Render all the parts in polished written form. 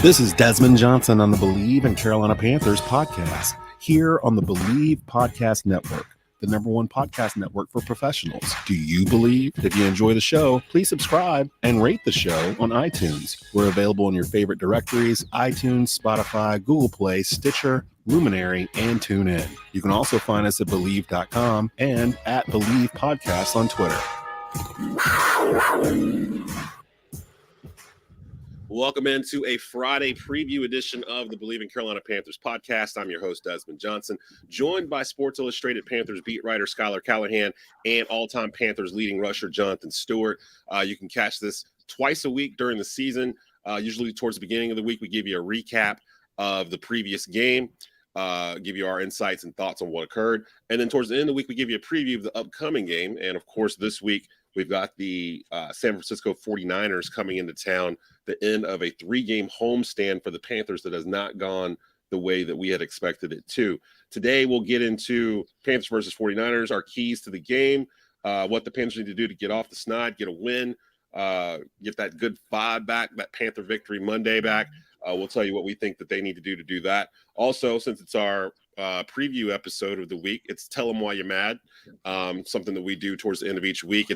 This is Desmond Johnson on the Bleav and Carolina Panthers podcast, here on the Bleav Podcast Network, the #1 podcast network for professionals. Do you Bleav? If you enjoy the show, please subscribe and rate the show on iTunes. We're available in your favorite directories: iTunes, Spotify, Google Play, Stitcher, Luminary, and TuneIn. You can also find us at Bleav.com and at Bleav Podcast on Twitter. Welcome into a Friday preview edition of the Bleav in Carolina Panthers podcast. I'm your host, Desmond Johnson, joined by Sports Illustrated Panthers beat writer Callihan and all-time Panthers leading rusher Jonathan Stewart. You can catch this twice a week during the season. Usually towards the beginning of the week, we give you a recap of the previous game, give you our insights and thoughts on what occurred. And then towards the end of the week, we give you a preview of the upcoming game. And, of course, this week, we've got the San Francisco 49ers coming into town, the end of a 3-game homestand for the Panthers that has not gone the way that we had expected it to. Today, we'll get into Panthers versus 49ers, our keys to the game, what the Panthers need to do to get off the snide, get a win, get that good vibe back, that Panther victory Monday back. We'll tell you what we think that they need to do that. Also, since it's our preview episode of the week, it's Tell Them Why You're Mad, something that we do towards the end of each week.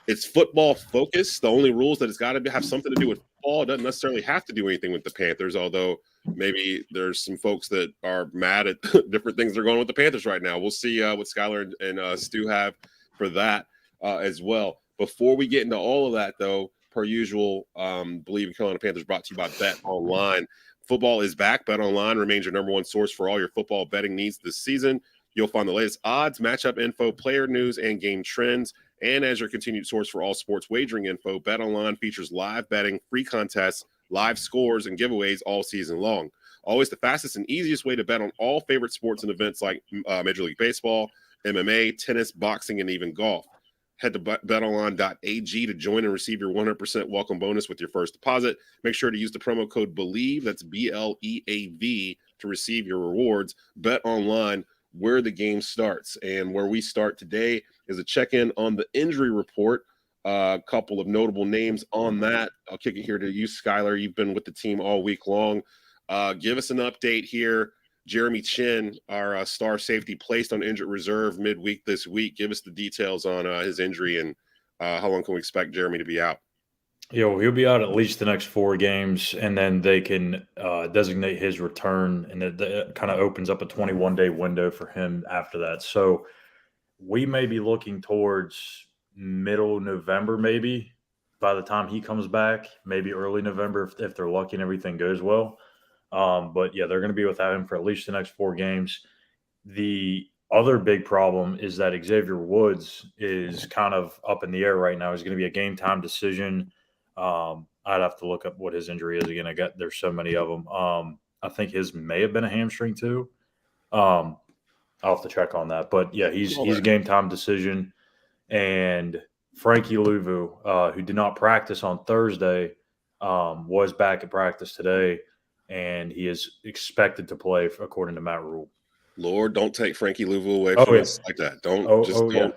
It's football focused. The only rules that it's got to have something to do with football. It doesn't necessarily have to do anything with the Panthers, although maybe there's some folks that are mad at different things that are going on with the Panthers right now. We'll see what Schuyler and Stu have for that as well. Before we get into all of that, though, per usual, Bleav in Carolina Panthers brought to you by Bet Online. Football is back. Bet Online remains your #1 source for all your football betting needs this season. You'll find the latest odds, matchup info, player news, and game trends. And as your continued source for all sports wagering info, Bet Online features live betting, free contests, live scores, and giveaways all season long. Always the fastest and easiest way to bet on all favorite sports and events like Major League Baseball, MMA, tennis, boxing, and even golf. Head to betonline.ag to join and receive your 100% welcome bonus with your first deposit. Make sure to use the promo code BLEAV, that's BLEAV, to receive your rewards. Bet Online, where the game starts. And where we start today is a check-in on the injury report. A couple of notable names on that. I'll kick it here to you, Schuyler. You've been with the team all week long. Give us an update here. Jeremy Chin, our star safety, placed on injured reserve midweek this week. Give us the details on his injury and how long can we expect Jeremy to be out? He'll be out at least the next 4 games, and then they can designate his return, and it kind of opens up a 21-day window for him after that. So we may be looking towards middle November, maybe, by the time he comes back, maybe early November if they're lucky and everything goes well. But, yeah, they're going to be without him for at least the next 4 games. The other big problem is that Xavier Woods is kind of up in the air right now. It's going to be a game-time decision. I'd have to look up what his injury is again. There's so many of them. I think his may have been a hamstring too. I'll have to check on that. But, yeah, he's a game-time decision. And Frankie Louvu, who did not practice on Thursday, was back at practice today. And he is expected to play according to Matt Rule. Lord, don't take Frankie Louvu away from us like that. Don't. Yeah.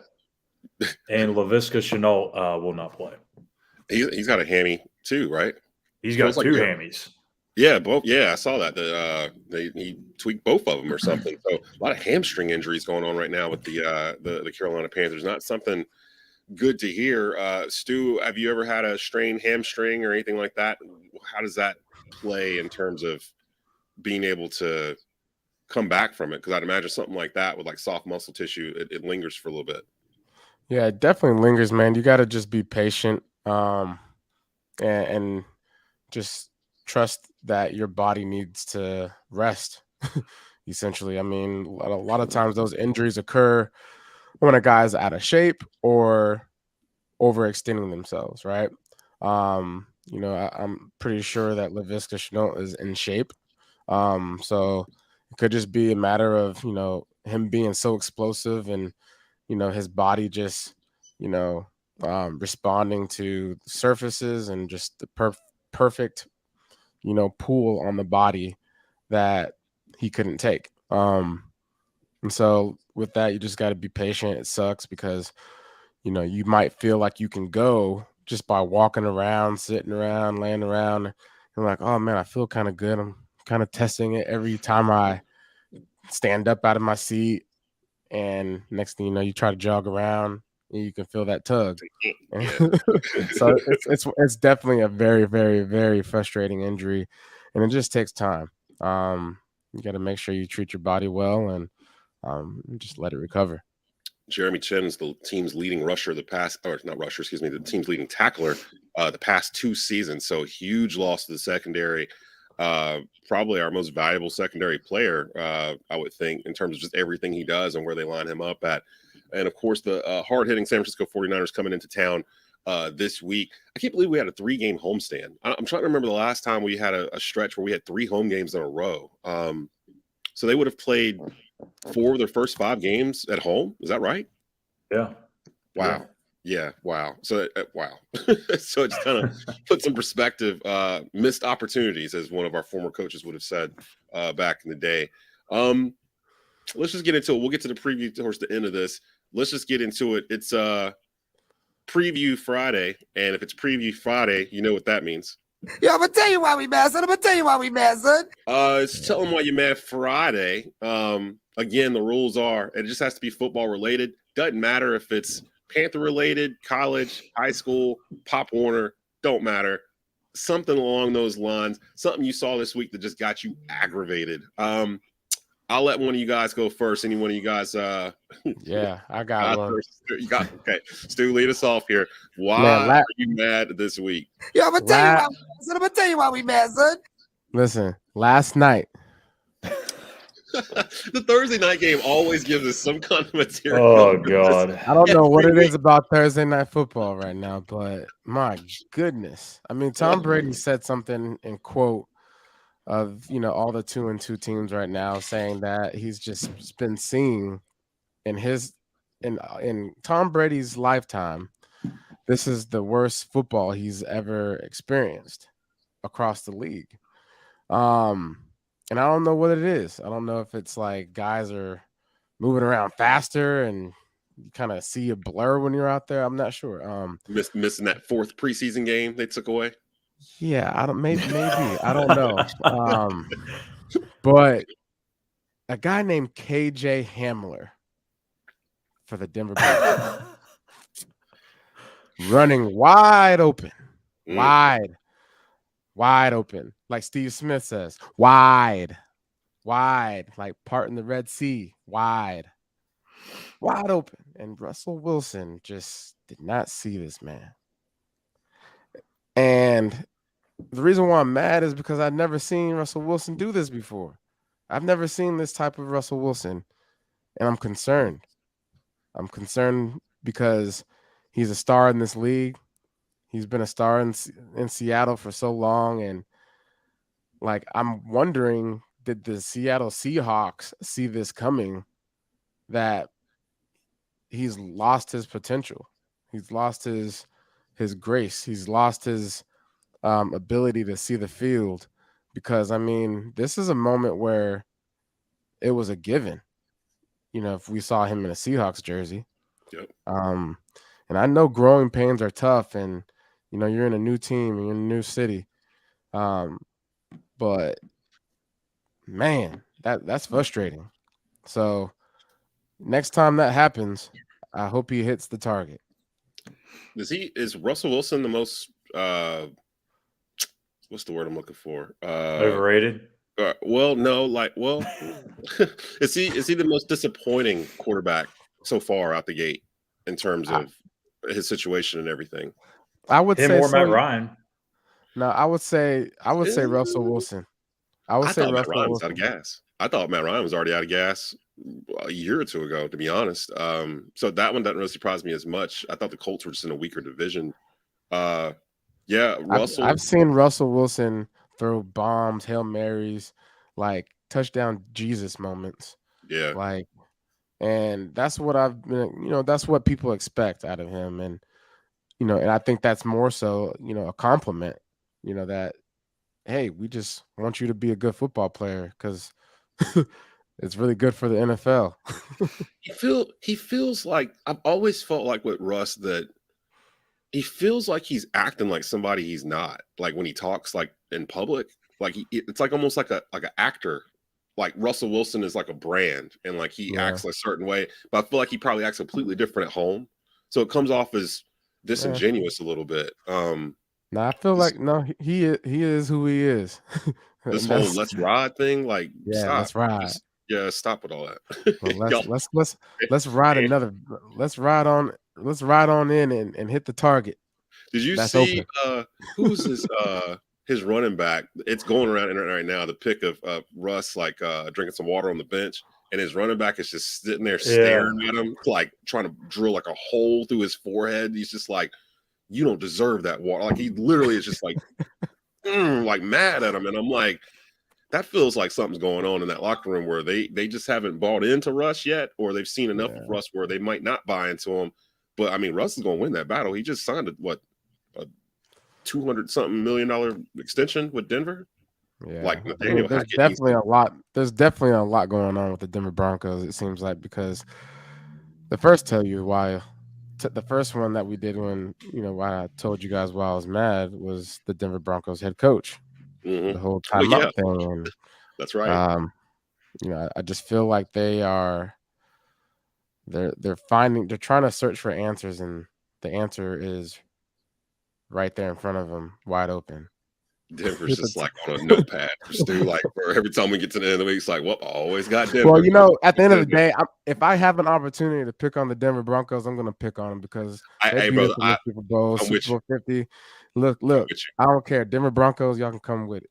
And Laviska Shenault will not play. He's got a hammy too, right? He's got 2 hammies. Yeah, both. Yeah, I saw that. He tweaked both of them or something. So a lot of hamstring injuries going on right now with the Carolina Panthers. Not something good to hear. Stu, have you ever had a strained hamstring or anything like that? How does that play in terms of being able to come back from it? Because I'd imagine something like that with like soft muscle tissue, it lingers for a little bit. Yeah, it definitely lingers, man. You got to just be patient and just trust that your body needs to rest, essentially. I mean, a lot of times those injuries occur when a guy's out of shape or overextending themselves, right? I'm pretty sure that Laviska Shenault is in shape. So it could just be a matter of, him being so explosive and, his body just, responding to surfaces and just the perfect, pull on the body that he couldn't take. And so with that, you just got to be patient. It sucks because, you might feel like you can go just by walking around, sitting around, laying around, I'm like, oh man, I feel kind of good. I'm kind of testing it every time I stand up out of my seat. And next thing you know, you try to jog around and you can feel that tug. Yeah. So it's definitely a very, very, very frustrating injury, and it just takes time. You got to make sure you treat your body well and just let it recover. Jeremy Chinn's the team's leading rusher the team's leading tackler the past 2 seasons. So huge loss to the secondary. Probably our most valuable secondary player, I would think, in terms of just everything he does and where they line him up at. And, of course, the hard-hitting San Francisco 49ers coming into town this week. I can't believe we had a 3-game homestand. I'm trying to remember the last time we had a stretch where we had 3 home games in a row. So they would have played 4 of their first 5 games at home. Is that right? Yeah. Wow. Yeah. Wow. So, wow. So it's kind of put some perspective, missed opportunities, as one of our former coaches would have said back in the day. Let's just get into it. We'll get to the preview towards the end of this. Let's just get into it. It's Preview Friday. And if it's Preview Friday, you know what that means. Yeah, I'm gonna tell you why we mad, son. It's Tell them why you're mad Friday. Again, the rules are it just has to be football related. Doesn't matter if it's Panther related, college, high school, Pop Warner, don't matter. Something along those lines. Something you saw this week that just got you aggravated. I'll let one of you guys go first. Any one of you guys? Yeah, I got one. You got okay. Stu, lead us off here. Why are you mad this week? Yeah, I'm gonna tell you why we mad, son. Listen, last night. The Thursday night game always gives us some kind of material. Oh God! I don't know what it is about Thursday night football right now, but my goodness. I mean, Tom Brady said something in quote of all the 2-2 teams right now, saying that he's just been seeing in Tom Brady's lifetime, this is the worst football he's ever experienced across the league. And I don't know what it is. I don't know if it's like guys are moving around faster and you kind of see a blur when you're out there. I'm not sure. Missing that 4th preseason game they took away. Yeah, I don't maybe I don't know. But a guy named KJ Hamler for the Denver Broncos running wide open, wide open, like Steve Smith says, wide, like parting the Red Sea, wide open. And Russell Wilson just did not see this man. And the reason why I'm mad is because I've never seen Russell Wilson do this before. I've never seen this type of Russell Wilson, and I'm concerned. I'm concerned because he's a star in this league. He's been a star in Seattle for so long, and like I'm wondering, did the Seattle Seahawks see this coming? That he's lost his potential. He's lost his grace. He's lost his ability to see the field, because I mean, this is a moment where it was a given. If we saw him in a Seahawks jersey. Yep. And I know growing pains are tough, and you're in a new team, you're in a new city. But man, that's frustrating. So next time that happens, I hope he hits the target. Is Russell Wilson the most what's the word I'm looking for? Overrated? Is he the most disappointing quarterback so far out the gate in terms of his situation and everything? I would say Matt Ryan. No, I would say Russell Wilson. I thought Matt Ryan was out of gas. I thought Matt Ryan was already out of gas a year or two ago, to be honest. So that one doesn't really surprise me as much. I thought the Colts were just in a weaker division. Russell. I've seen Russell Wilson throw bombs, Hail Marys, like touchdown Jesus moments. Yeah. And that's what I've been, that's what people expect out of him. And, and I think that's more so, a compliment, that, hey, we just want you to be a good football player because it's really good for the NFL. He feels like, I've always felt like with Russ that he feels like he's acting like somebody he's not. Like when he talks like in public, like it's like almost like an actor. Like Russell Wilson is like a brand, and like he acts a certain way, but I feel like he probably acts completely different at home. So it comes off as disingenuous a little bit. I feel like he is who he is. This whole let's ride thing, like stop. Let's ride. Stop with all that. Well, let's ride another. Let's ride on in and hit the target. Did you see who's his running back? It's going around internet right now. The pic of Russ like drinking some water on the bench, and his running back is just sitting there staring at him, like trying to drill like a hole through his forehead. He's just like, "You don't deserve that water." Like he literally is just like, like mad at him, and I'm like, that feels like something's going on in that locker room where they just haven't bought into Russ yet, or they've seen enough of Russ where they might not buy into him. But I mean, Russ is going to win that battle. He just signed a $200-something million extension with Denver. Yeah, like Nathaniel there's Hackett, definitely a lot. There's definitely a lot going on with the Denver Broncos. It seems like, because the first one that we did when why I told you guys why I was mad was the Denver Broncos head coach. The whole timeout thing. And, that's right. I just feel like they're trying to search for answers, and the answer is right there in front of them, wide open. Denver's just like on a notepad for Stu. Like every time we get to the end of the week, it's like, well, I always got Denver. Well, at the end of the day, if I have an opportunity to pick on the Denver Broncos, I'm going to pick on them because they beat us in the Super Bowl, Super Bowl 50. Look, I don't care. Denver Broncos, y'all can come with it.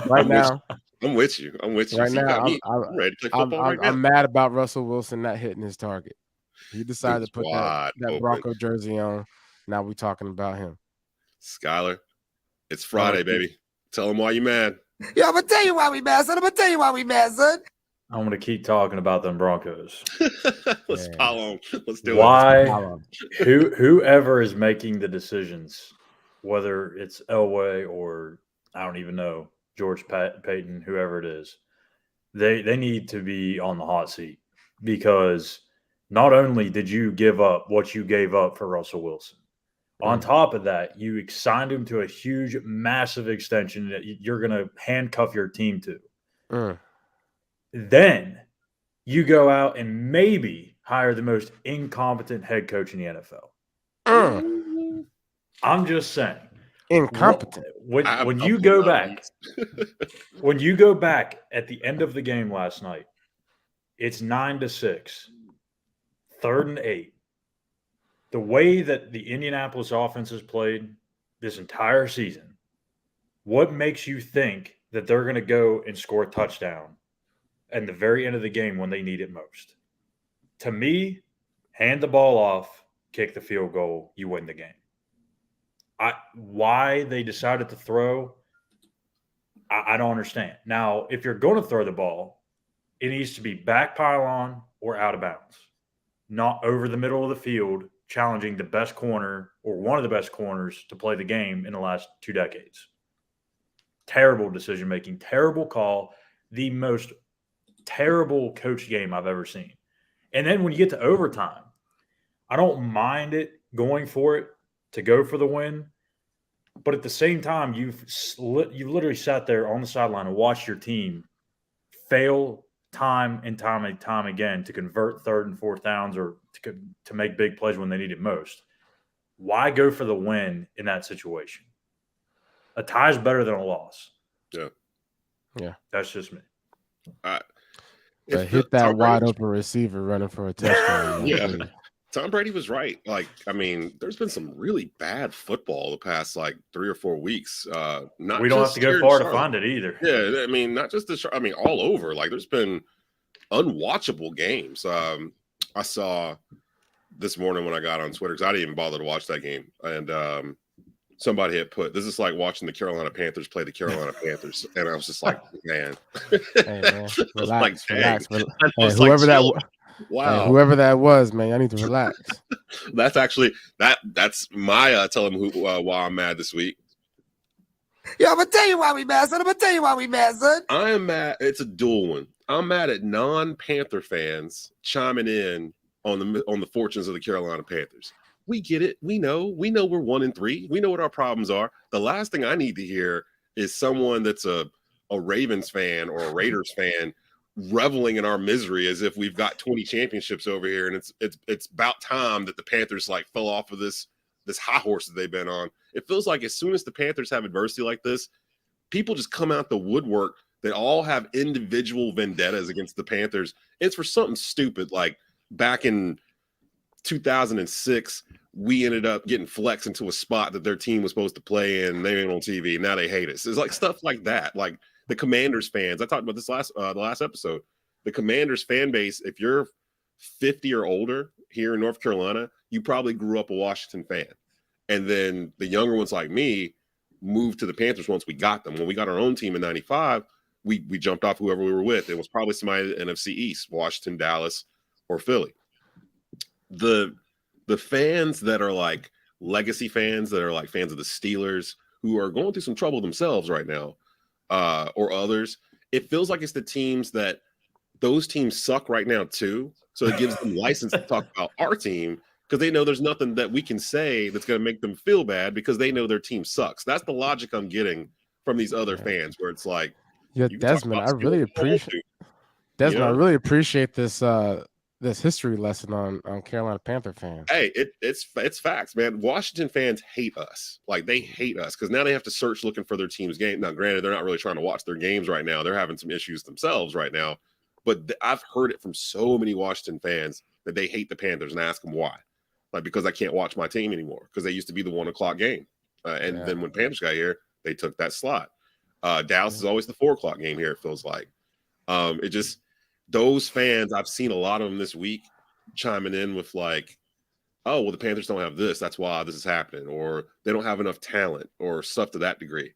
Right now, I'm with you. Right now, I'm ready to play football right now. I'm mad about Russell Wilson not hitting his target. He decided to put that Bronco jersey on. Now we're talking about him. Skylar, it's Friday, baby. Tell him why you mad. Yeah, I'm going to tell you why we mad, son. I'm going to keep talking about them Broncos. Let's pile on. Let's do it. Whoever is making the decisions, whether it's Elway or I don't even know, George Payton, whoever it is, they need to be on the hot seat, because not only did you give up what you gave up for Russell Wilson, on top of that, you signed him to a huge, massive extension that you're going to handcuff your team to. Then you go out and maybe hire the most incompetent head coach in the NFL. I'm just saying. Incompetent. When you go back, at the end of the game last night, it's 9-6, 3rd and 8. The way that the Indianapolis offense has played this entire season, what makes you think that they're going to go and score a touchdown at the very end of the game when they need it most? To me, hand the ball off, kick the field goal, you win the game. Why they decided to throw, I don't understand. Now, if you're going to throw the ball, it needs to be back pylon or out of bounds, not over the middle of the field, challenging the best corner or one of the best corners to play the game in the last 2 decades. Terrible decision-making, terrible call, the most terrible coach game I've ever seen. And then when you get to overtime, I don't mind it going for it to go for the win, but at the same time, you've literally sat there on the sideline and watched your team fail time and time again to convert 3rd and 4th downs or to make big plays when they need it most. Why go for the win in that situation? A tie is better than a loss. Yeah. That's just me. Hit that wide open receiver running for a touchdown. Tom Brady was right. Like, I mean, there's been some really bad football the past 3 or 4 weeks. We don't have to go far to find it either. Yeah, I mean, not just all over. Like, there's been unwatchable games. I saw this morning when I got on Twitter, because I didn't even bother to watch that game, and somebody had put, this is like watching the Carolina Panthers play the Carolina Panthers, and I was just like, man. Hey, man, relax. Whoever that was. Wow. Hey, whoever that was, man, I need to relax. That's actually that's my tell him why I'm mad this week. Yeah, I'm gonna tell you why we mad, son. I am mad. It's a dual one. I'm mad at non-Panther fans chiming in on the fortunes of the Carolina Panthers. We get it. We know we're 1-3. We know what our problems are. The last thing I need to hear is someone that's a Ravens fan or a Raiders fan reveling in our misery as if we've got 20 championships over here, and it's about time that the Panthers like fell off of this high horse that they've been on. It feels like as soon as the Panthers have adversity like this, people just come out the woodwork. They all have individual vendettas against the Panthers. It's for something stupid like back in 2006, we ended up getting flexed into a spot that their team was supposed to play in. They ain't on TV. Now they hate us. It's like stuff like that. Like the Commanders fans. I talked about this the last episode. The Commanders fan base, if you're 50 or older here in North Carolina, you probably grew up a Washington fan. And then the younger ones like me moved to the Panthers once we got them. When we got our own team in 95, we jumped off whoever we were with. It was probably somebody in the NFC East, Washington, Dallas, or Philly. The fans that are like legacy fans, that are like fans of the Steelers, who are going through some trouble themselves right now, or others, it feels like it's the teams that those teams suck right now too. So it gives them license to talk about our team because they know there's nothing that we can say that's going to make them feel bad because they know their team sucks. That's the logic I'm getting from these other fans, where it's like, yeah, Desmond, I really appreciate this this history lesson on Carolina Panther fans. Hey, it's facts, man. Washington fans hate us. Like, they hate us because now they have to search looking for their team's game. Now, granted, they're not really trying to watch their games right now. They're having some issues themselves right now. But I've heard it from so many Washington fans that they hate the Panthers, and ask them why. Like, because I can't watch my team anymore because they used to be the 1 o'clock game. Then when Panthers got here, they took that slot. Dallas is always the 4 o'clock game here, it feels like. It just, those fans, I've seen a lot of them this week chiming in with like, oh, well, the Panthers don't have this. That's why this is happening. Or they don't have enough talent or stuff to that degree.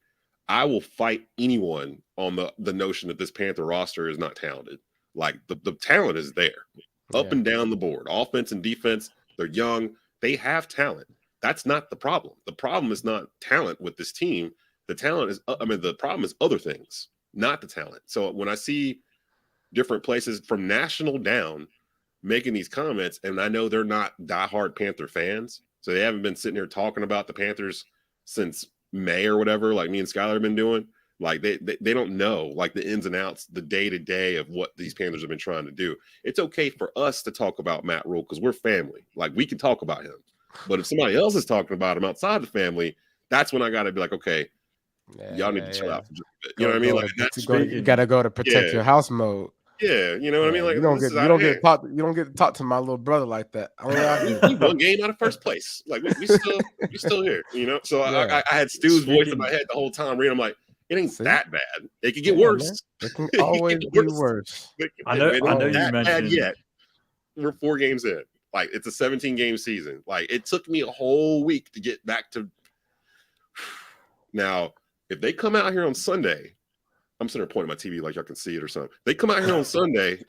I will fight anyone on the notion that this Panther roster is not talented. Like, the talent is there up and down the board. Offense and defense, they're young. They have talent. That's not the problem. The problem is not talent with this team. The talent is, the problem is other things, not the talent. So when I see different places from national down making these comments, and I know they're not diehard Panther fans, so they haven't been sitting here talking about the Panthers since May or whatever, like me and Schuyler have been doing. Like, they don't know like the ins and outs, the day-to-day of what these Panthers have been trying to do. It's okay for us to talk about Matt Rule because we're family. Like, we can talk about him. But if somebody else is talking about him outside the family, that's when I got to be like, okay, y'all need to chill out for just a bit. You know what I mean? Like, you got to go to protect your house mode. Yeah, you know what I mean? Like, you don't get to talk to my little brother like that. We one game out of first place. Like, we still here, you know? So I had Stu's voice in my head the whole time reading. I'm like, it ain't that bad. It could get worse. It can always be worse. I know you mentioned yet. We're 4 games in. Like, it's a 17-game season. Like, it took me a whole week to get back to. Now, if they come out here on Sunday, I'm sitting there pointing at my TV like y'all can see it or something. They come out here on Sunday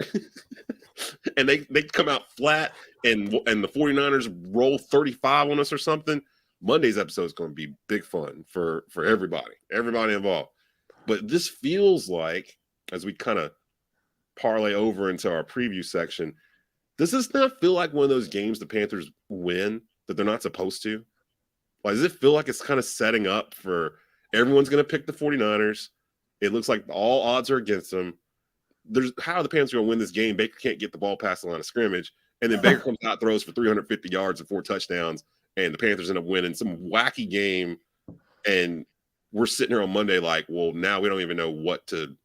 and they come out flat and the 49ers roll 35 on us or something. Monday's episode is going to be big fun for everybody involved. But this feels like, as we kind of parlay over into our preview section, does this not feel like one of those games the Panthers win that they're not supposed to? Like, does it feel like it's kind of setting up for everyone's going to pick the 49ers? It looks like all odds are against them. How are the Panthers going to win this game? Baker can't get the ball past the line of scrimmage. And then Baker comes out, throws for 350 yards and 4 touchdowns. And the Panthers end up winning some wacky game. And we're sitting here on Monday like, well, now we don't even know what to,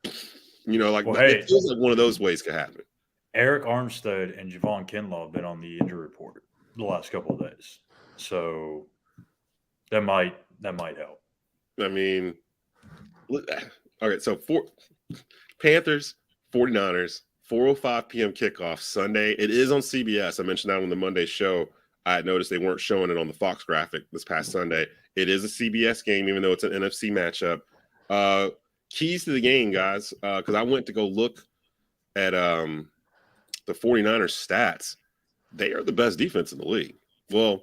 it feels like one of those ways could happen. Eric Armstead and Javon Kinlaw have been on the injury report the last couple of days. So that might help. I mean, all right, so Panthers, 49ers, 4:05 p.m. kickoff Sunday. It is on CBS. I mentioned that on the Monday show. I had noticed they weren't showing it on the Fox graphic this past Sunday. It is a CBS game, even though it's an NFC matchup. Keys to the game, guys, because I went to go look at the 49ers stats. They are the best defense in the league. Well,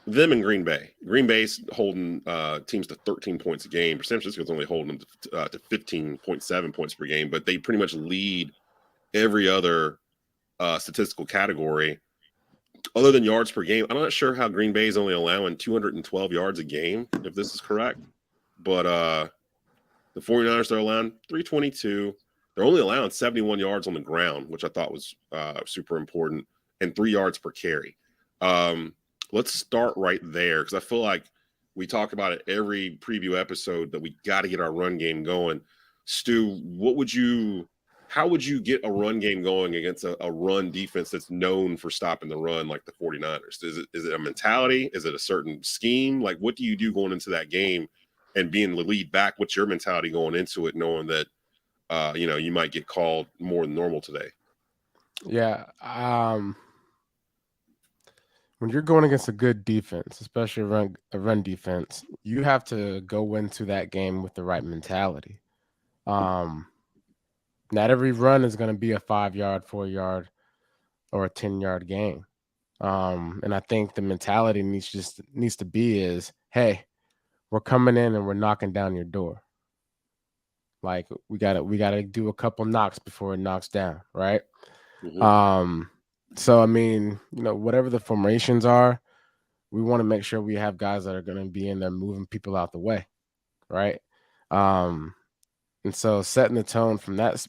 them and Green Bay. Green Bay's holding teams to 13 points a game. San Francisco's only holding them to 15.7 points per game, but they pretty much lead every other statistical category other than yards per game, I'm not sure how Green Bay is only allowing 212 yards a game, if this is correct. But the 49ers, they're allowing 322. They're only allowing 71 yards on the ground, which I thought was super important, and 3 yards per carry. Let's start right there because I feel like we talk about it every preview episode that we got to get our run game going. Stu, how would you get a run game going against a run defense that's known for stopping the run like the 49ers? Is it a mentality? Is it a certain scheme? Like, what do you do going into that game and being the lead back? What's your mentality going into it, knowing that, you might get called more than normal today? Yeah. When you're going against a good defense, especially a run defense, you have to go into that game with the right mentality. Not every run is going to be a 5-yard, 4-yard, or a 10-yard game. And I think the mentality needs to be is, hey, we're coming in and we're knocking down your door. Like we gotta do a couple knocks before it knocks down, right? Mm-hmm. So I mean, whatever the formations are, we want to make sure we have guys that are going to be in there moving people out the way, right? And so setting the tone from that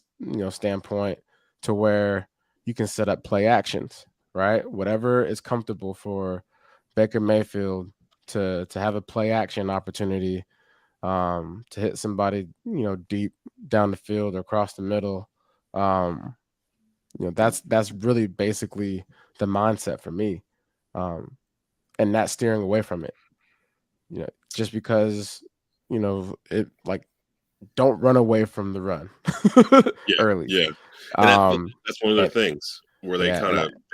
standpoint to where you can set up play actions, right? Whatever is comfortable for Baker Mayfield to have a play action opportunity, to hit somebody, deep down the field or across the middle. That's really basically the mindset for me. And not steering away from it, just because, it like, don't run away from the run early. Yeah. And that's one of the things where they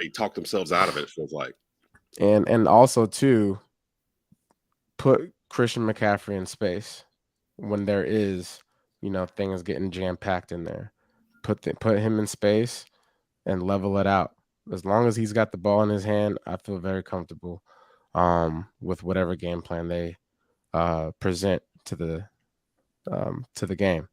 they talk themselves out of it, feels like. And also too, put Christian McCaffrey in space when there is, things getting jam-packed in there. Put him in space and level it out. As long as he's got the ball in his hand, I feel very comfortable with whatever game plan they present to the game.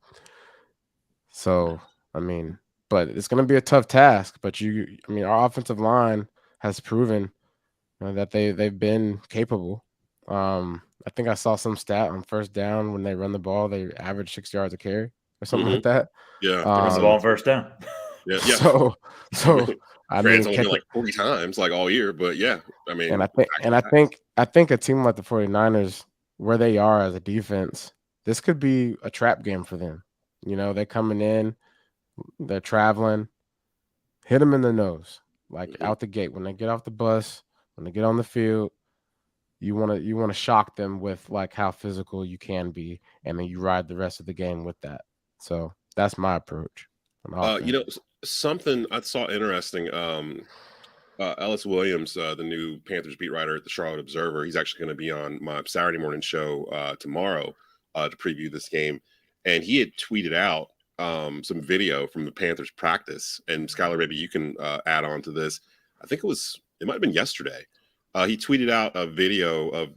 So, I mean, but it's going to be a tough task. But our offensive line has proven that they've been capable. I think I saw some stat on first down when they run the ball, they average 6 yards a carry or something like that. Yeah, run the ball on first down. Yeah. So I mean, only been like 40 times, like all year, but yeah, I mean, and I think a team like the 49ers, where they are as a defense, this could be a trap game for them. They're coming in, they're traveling, hit them in the nose, like out the gate when they get off the bus, when they get on the field. You want to shock them with like how physical you can be, and then you ride the rest of the game with that. So that's my approach. Something I saw interesting. Ellis Williams, the new Panthers beat writer at the Charlotte Observer, he's actually going to be on my Saturday morning show tomorrow to preview this game, and he had tweeted out some video from the Panthers practice. And Skylar, maybe you can add on to this. I think it might have been yesterday. He tweeted out a video of,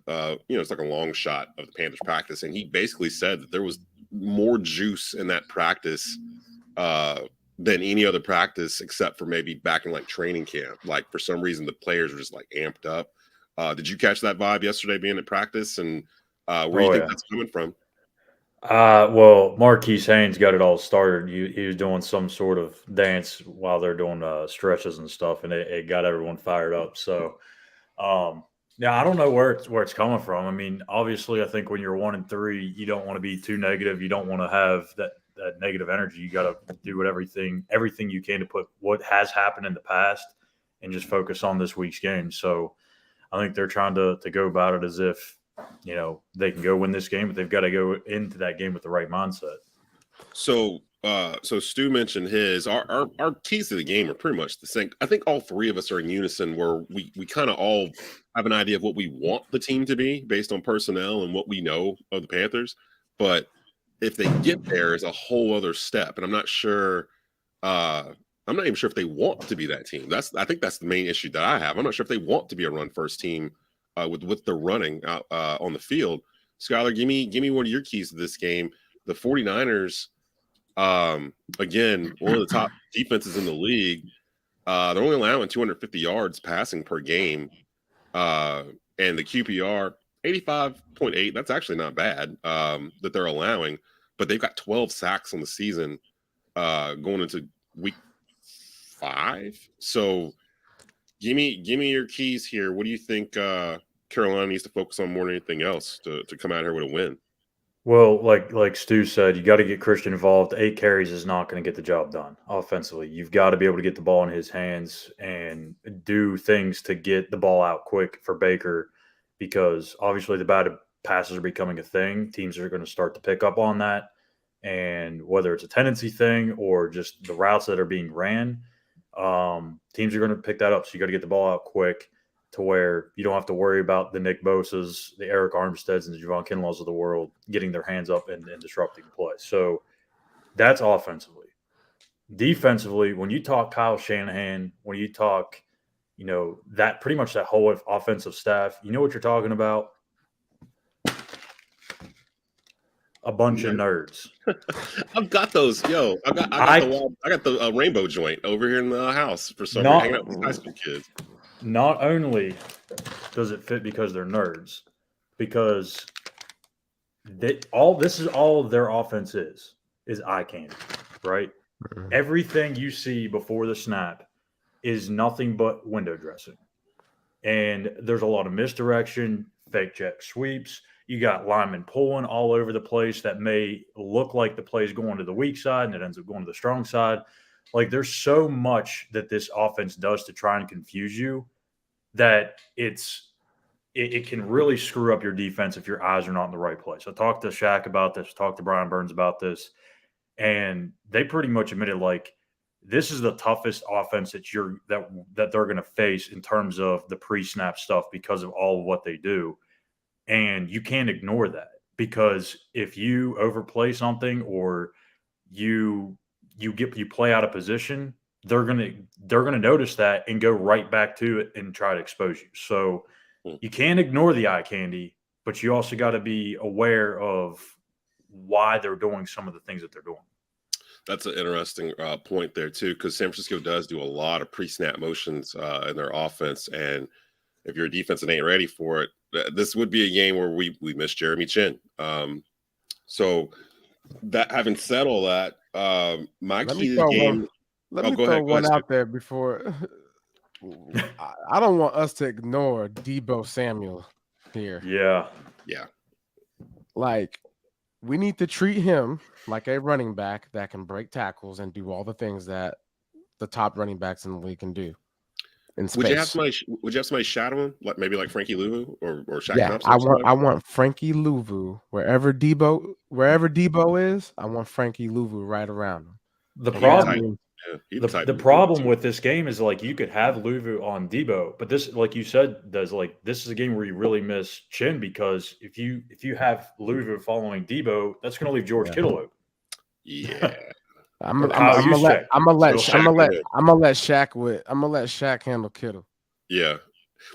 it's like a long shot of the Panthers practice. And he basically said that there was more juice in that practice than any other practice, except for maybe back in like training camp. Like for some reason, the players were just like amped up. Did you catch that vibe yesterday being at practice? And where do you think that's coming from? Well, Marquise Haynes got it all started. He was doing some sort of dance while they're doing stretches and stuff, and it got everyone fired up. So, I don't know where it's coming from. I mean, obviously, I think when you're 1-3, you don't want to be too negative. You don't want to have that negative energy. You got to do everything you can to put what has happened in the past and just focus on this week's game. So, I think they're trying to go about it as if, they can go win this game, but they've got to go into that game with the right mindset. So Stu mentioned our keys to the game are pretty much the same. I think all three of us are in unison where we kind of all have an idea of what we want the team to be based on personnel and what we know of the Panthers. But if they get there is a whole other step. And I'm not sure, I'm not even sure if they want to be that team. I think that's the main issue that I have. I'm not sure if they want to be a run first team with the running out on the field. Skylar, give me one of your keys to this game. The 49ers, again, one of the top defenses in the league. They're only allowing 250 yards passing per game. And the QPR, 85.8. That's actually not bad that they're allowing. But they've got 12 sacks on the season going into week 5. So give me your keys here. What do you think Carolina needs to focus on more than anything else to come out here with a win? Well, like Stu said, you got to get Christian involved. 8 carries is not going to get the job done offensively. You've got to be able to get the ball in his hands and do things to get the ball out quick for Baker, because obviously the bad passes are becoming a thing. Teams are going to start to pick up on that. And whether it's a tendency thing or just the routes that are being ran, teams are going to pick that up. So you got to get the ball out quick to where you don't have to worry about the Nick Bosa's, the Eric Armsteads, and the Javon Kinlaws of the world getting their hands up and disrupting play. So that's offensively. Defensively, when you talk Kyle Shanahan, when you talk, that pretty much that whole offensive staff, you know what you're talking about? A bunch of nerds. I've got those. I got the rainbow joint over here in the house for some reason. Hanging out with high school kids. Not only does it fit because they're nerds, because this is all their offense is eye candy, right? Mm-hmm. Everything you see before the snap is nothing but window dressing. And there's a lot of misdirection, fake check sweeps. You got linemen pulling all over the place that may look like the play is going to the weak side and it ends up going to the strong side. Like, there's so much that this offense does to try and confuse you that it can really screw up your defense if your eyes are not in the right place. I talked to Shaq about this, talked to Brian Burns about this, and they pretty much admitted, like, this is the toughest offense that they're going to face in terms of the pre-snap stuff because of all of what they do. And you can't ignore that, because if you overplay something or you play out of position, they're gonna notice that and go right back to it and try to expose you. So you can't ignore the eye candy, but you also got to be aware of why they're doing some of the things that they're doing. That's an interesting point there too, because San Francisco does do a lot of pre-snap motions in their offense, and if your defense ain't ready for it, this would be a game where we miss Jeremy Chin. So that, having said all that, my key to the game. Let me throw one out there before. I don't want us to ignore Deebo Samuel here. Yeah. Like, we need to treat him like a running back that can break tackles and do all the things that the top running backs in the league can do. Would you have somebody shadow him, like Frankie Louvu or Shaq Thompson? I want Frankie Louvu wherever Deebo is. I want Frankie Louvu right around him. The problem with this game is, like, you could have Louvu on Deebo, but this, like you said, this is a game where you really miss Chin, because if you have Louvu following Deebo, that's going to leave George Kittle open. Yeah. I'm gonna let Shaq handle Kittle. Yeah,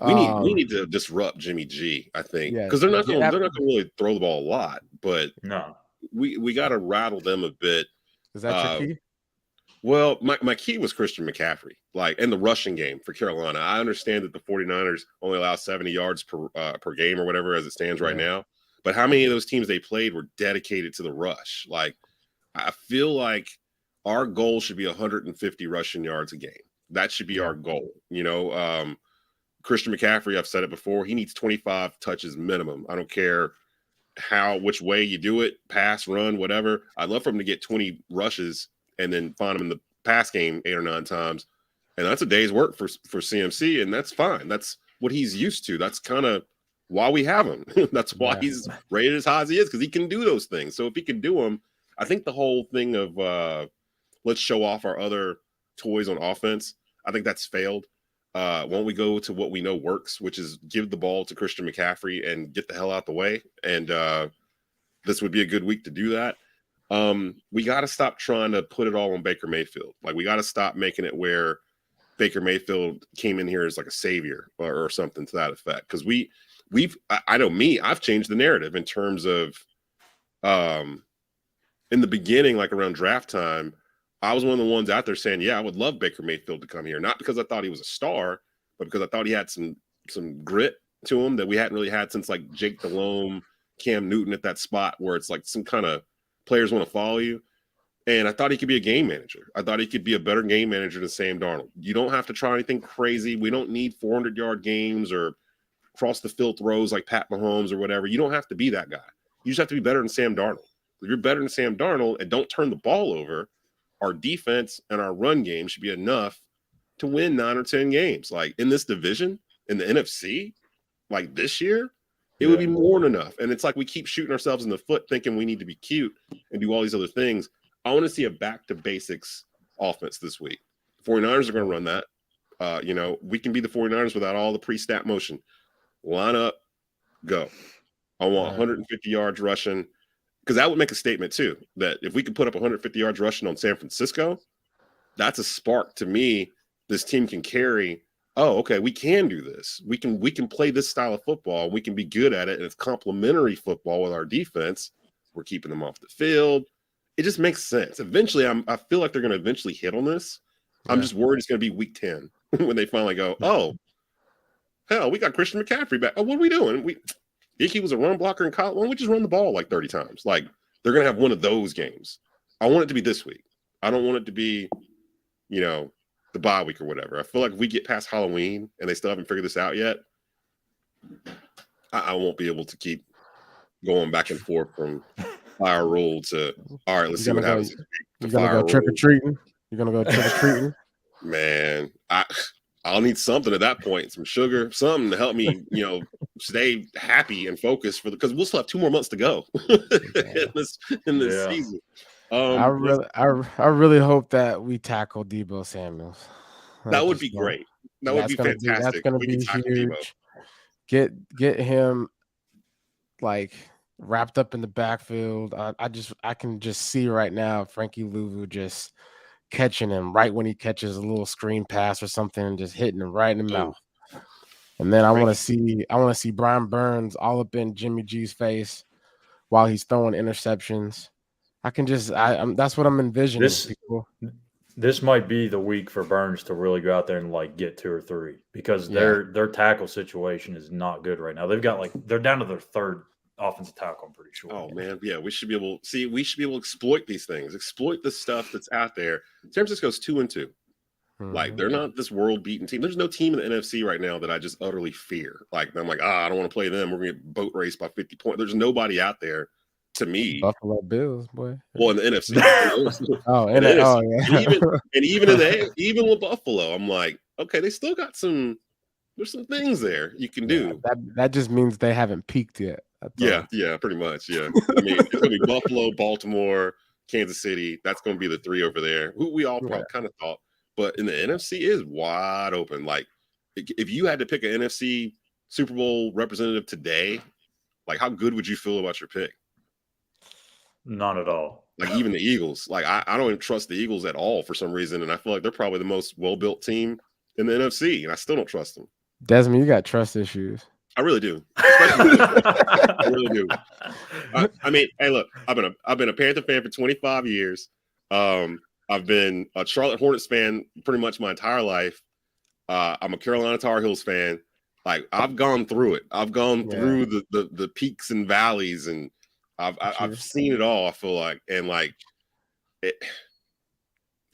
we need to disrupt Jimmy G, I think, because they're not going to really throw the ball a lot, but no, we got to rattle them a bit. Is that your key? Well, my key was Christian McCaffrey, like, in the rushing game for Carolina. I understand that the 49ers only allow 70 yards per game or whatever as it stands right now, but how many of those teams they played were dedicated to the rush? Like, I feel like our goal should be 150 rushing yards a game. That should be our goal. Christian McCaffrey, I've said it before, he needs 25 touches minimum. I don't care which way you do it, pass, run, whatever. I'd love for him to get 20 rushes and then find him in the pass game 8 or 9 times. And that's a day's work for CMC, and that's fine. That's what he's used to. That's kind of why we have him. That's why he's rated as high as he is, because he can do those things. So if he can do them, I think the whole thing of let's show off our other toys on offense, I think that's failed. Why don't we go to what we know works, which is give the ball to Christian McCaffrey and get the hell out the way. And this would be a good week to do that. We got to stop trying to put it all on Baker Mayfield. Like, we got to stop making it where Baker Mayfield came in here as like a savior or something to that effect. Because I know I've changed the narrative in terms of in the beginning, like around draft time, I was one of the ones out there saying, yeah, I would love Baker Mayfield to come here. Not because I thought he was a star, but because I thought he had some grit to him that we hadn't really had since like Jake Delhomme, Cam Newton at that spot where it's like some kind of players want to follow you. And I thought he could be a game manager. I thought he could be a better game manager than Sam Darnold. You don't have to try anything crazy. We don't need 400-yard games or cross the field throws like Pat Mahomes or whatever. You don't have to be that guy. You just have to be better than Sam Darnold. If you're better than Sam Darnold and don't turn the ball over, our defense and our run game should be enough to win 9 or 10 games. Like in this division, in the NFC, like this year, it would be more than enough. And it's like we keep shooting ourselves in the foot thinking we need to be cute and do all these other things. I want to see a back-to-basics offense this week. The 49ers are going to run that. We can be the 49ers without all the pre-snap motion. Line up, go. I want 150 yards rushing because that would make a statement too, that if we could put up 150 yards rushing on San Francisco, that's a spark to me. This team can carry, oh, okay, we can do this. We can play this style of football. We can be good at it, and it's complementary football with our defense. We're keeping them off the field. It just makes sense. Eventually, I feel like they're going to eventually hit on this. I'm just worried it's going to be week 10 when they finally go, oh, hell, we got Christian McCaffrey back. Oh, what are we doing? He was a run blocker in college. Why don't we just run the ball like 30 times? Like, they're going to have one of those games. I want it to be this week. I don't want it to be, the bye week or whatever. I feel like if we get past Halloween and they still haven't figured this out yet, I won't be able to keep going back and forth from fire rule to, all right, let's see what happens. You're going to go trick-or-treating? You're going to go trick-or-treating? Man, I'll need something at that point, some sugar, something to help me, stay happy and focused because we'll still have 2 more months to go in this season. I really hope that we tackle Deebo Samuels. That would be great. That would be fantastic. That's going to be huge. Get him like wrapped up in the backfield. I can just see right now Frankie Louvu just catching him right when he catches a little screen pass or something and just hitting him right in the mouth. And then I want to see Brian Burns all up in Jimmy G's face while he's throwing interceptions. That's what I'm envisioning. This might be the week for Burns to really go out there and like get 2 or 3 because their tackle situation is not good right now. They're down to their 3rd offensive tackle, I'm pretty sure. Oh man, yeah, we should be able to exploit these things, exploit the stuff that's out there. San Francisco's 2-2. Like they're not this world-beaten team. There's no team in the NFC right now that I just utterly fear. Like I'm like, I don't want to play them. We're gonna get boat raced by 50 points. There's nobody out there to me. Buffalo Bills, boy. Well, in the NFC. Even with Buffalo, I'm like, okay, they still got there's some things there you can do. That just means they haven't peaked yet. Yeah, pretty much. Yeah. I mean, it's gonna be Buffalo, Baltimore, Kansas City. That's gonna be the 3 over there. Who we all probably kind of thought. But in the NFC is wide open. Like, if you had to pick an NFC Super Bowl representative today, like, how good would you feel about your pick? Not at all. Like, even the Eagles. Like, I don't even trust the Eagles at all for some reason, and I feel like they're probably the most well-built team in the NFC, and I still don't trust them. Desmond, you got trust issues. I really do. I really do. I mean, hey, look, I've been a Panther fan for 25 years. I've been a Charlotte Hornets fan pretty much my entire life. I'm a Carolina Tar Heels fan. Like, I've gone through it. I've gone through the peaks and valleys, and I've seen it all. I feel like, and like it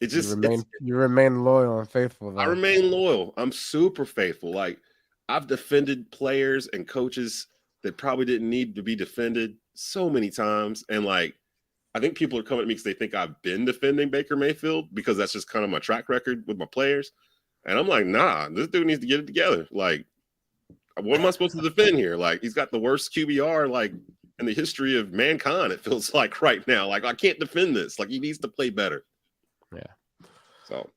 just you remain loyal and faithful. Though. I remain loyal. I'm super faithful. Like, I've defended players and coaches that probably didn't need to be defended so many times, and like, I think people are coming at me because they think I've been defending Baker Mayfield because that's just kind of my track record with my players. And I'm like, nah, this dude needs to get it together. Like, what am I supposed to defend here? Like, he's got the worst QBR, like, in the history of mankind, it feels like right now. Like, I can't defend this. Like, he needs to play better. Yeah. So,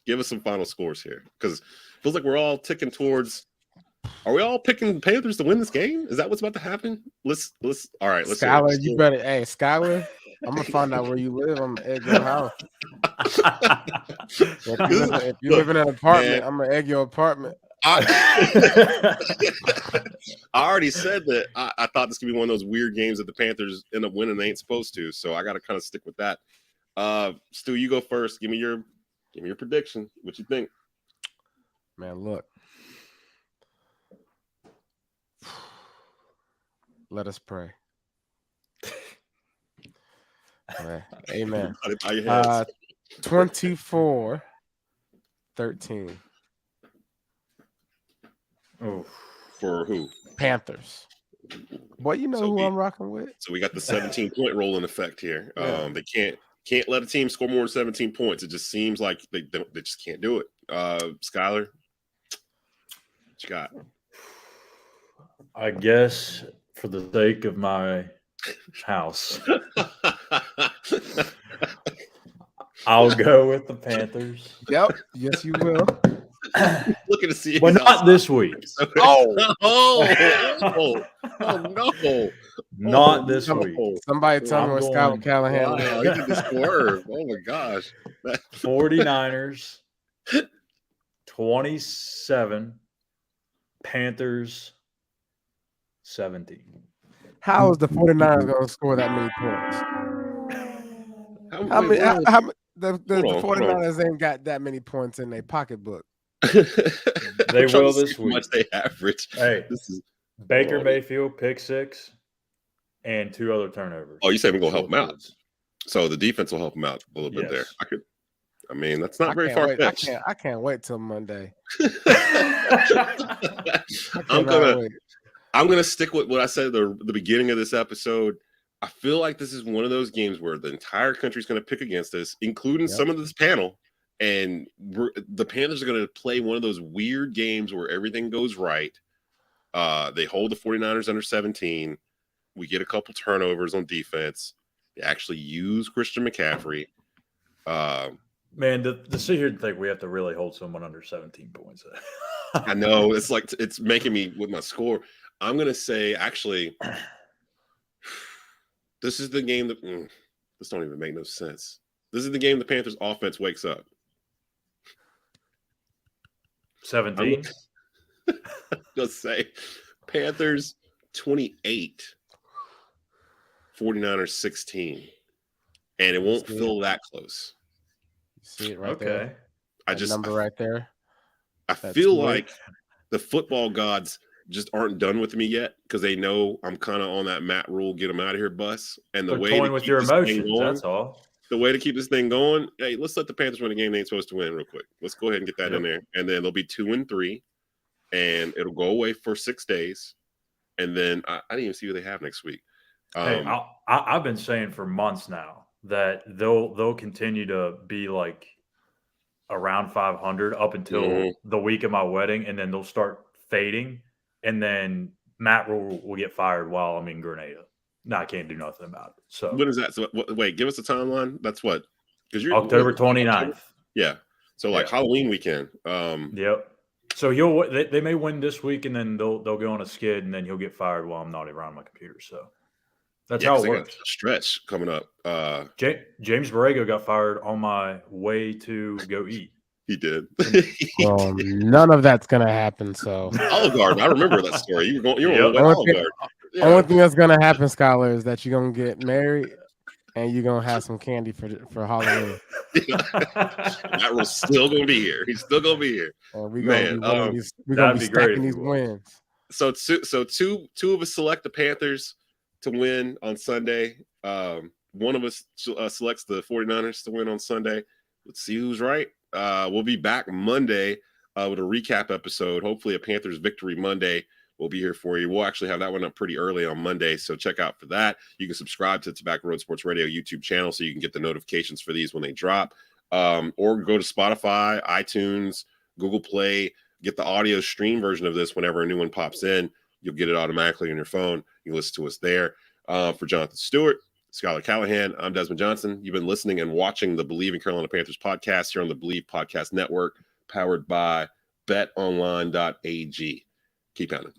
give us some final scores here because it feels like we're all ticking towards. Are we all picking Panthers to win this game? Is that what's about to happen? Let's all right. Let's Schuyler, you better. Hey, Schuyler, I'm gonna find out where you live. I'm gonna egg your house. If you live in an apartment, I'm gonna egg your apartment. I already said that I thought this could be one of those weird games that the Panthers end up winning. They ain't supposed to, so I got to kind of stick with that. Stu, you go first. Give me your prediction. What you think? Man, look. Let us pray. Right. Amen. 24-13. Oh, For who? Panthers. Boy, you know who I'm rocking with. So we got the 17-point roll in effect here. Yeah. They can't let a team score more than 17 points. It just seems like they just can't do it. Skylar, what you got? I guess for the sake of my house, I'll go with the Panthers. Yep. Yes, you will. Looking to see, but not this week. Oh no! Not this week. Somebody tell me what Scott Callihan. Wow, he did the swerve. Oh my gosh! 49ers 27, Panthers 17. How is the 49ers going to score that many points? The 49ers ain't got that many points in their pocketbook. They will this week. How much they average? Hey, this is Baker Mayfield pick 6 and 2 other turnovers. Oh, you say we're gonna help them out? So the defense will help them out a little bit there. I mean, that's not very far fetched. I can't wait till Monday. I'm gonna stick with what I said at the beginning of this episode. I feel like this is one of those games where the entire country's going to pick against us, including some of this panel. And the Panthers are going to play one of those weird games where everything goes right. They hold the 49ers under 17. We get a couple turnovers on defense. They actually use Christian McCaffrey. Man, to sit here and think we have to really hold someone under 17 points. I know. It's like it's making me with my score. I'm going to say, actually, this is the game that this don't even make no sense. This is the game the Panthers offense wakes up. 17. Just say Panthers 28, 49ers 16. And it won't feel that close. You see it right there. Number right there. I feel like the football gods just aren't done with me yet because they know I'm kind of on that Matt Rule, get them out of here bus. And the way to with keep your this emotions, thing going, that's all. The way to keep this thing going, hey, let's let the Panthers win a game they ain't supposed to win real quick. Let's go ahead and get that in there. And then they'll be 2-3, and it'll go away for 6 days. And then I didn't even see who they have next week. I've been saying for months now that they'll continue to be like around 500 up until the week of my wedding, and then they'll start fading. And then Matt Rule will get fired while I'm in Grenada. No, I can't do nothing about it. So when is that? So wait, give us a timeline. That's what? Because you're October 29th. Yeah. So like Halloween weekend. Yep. So they may win this week, and then they'll go on a skid, and then he'll get fired while I'm not around my computer. So that's how it works. Stretch coming up. James Borrego got fired on my way to go eat. He did. None of that's gonna happen. So Olive Garden. I remember that story. You were on Olive Garden. Only thing that's gonna happen, Scholar, is that you're gonna get married and you're gonna have some candy for Halloween. That was still gonna be here. He's still gonna be here. We're gonna be stacking these wins. So two of us select the Panthers to win on Sunday. One of us selects the 49ers to win on Sunday. Let's see who's right. We'll be back Monday with a recap episode. Hopefully a Panthers victory Monday. We'll be here for you. We'll actually have that one up pretty early on Monday, so check out for that. You can subscribe to the Tobacco Road Sports Radio YouTube channel so you can get the notifications for these when they drop. Or go to Spotify, iTunes, Google Play, get the audio stream version of this whenever a new one pops in. You'll get it automatically on your phone. You can listen to us there. For Jonathan Stewart, Skylar Callihan, I'm Desmond Johnson. You've been listening and watching the Bleav in Carolina Panthers podcast here on the Bleav Podcast Network, powered by betonline.ag. Keep pounding.